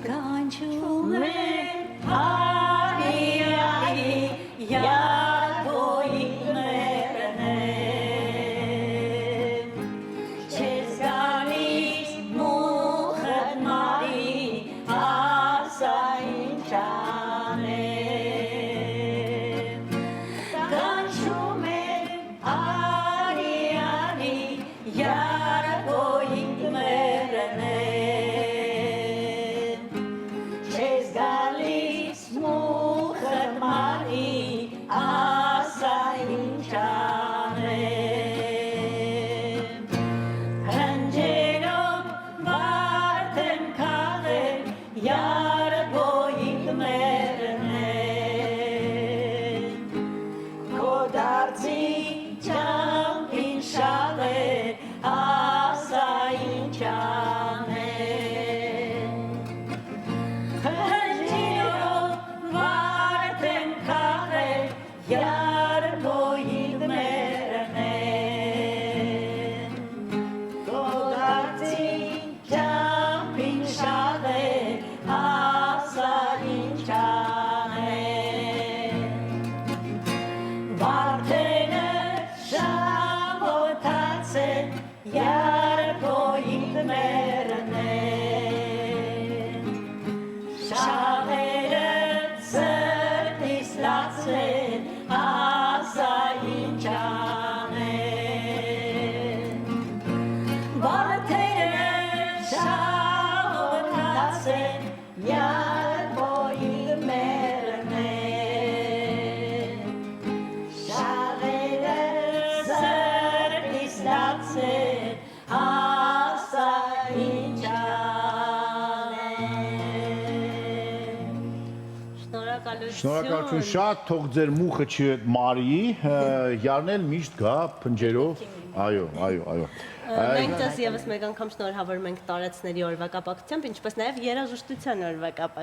Կանչում է արի, յարբոյի մերնեմ, չես գալիս մուխդ մարի, ասա ինչ անեմ, կանչում է արի, յարբոյի մերնեմ, Շնորհակալություն շատ, թող ձեր մուխը չմարի, յարնել միշտ գա փնջերով, այո։ Մենք ձեզ ևս մեկ անգամ շնորհավորում ենք տարեցների օրվա կապակցությամբ, ինչպես նաև երաժշտության օրվա կապակցությամբ։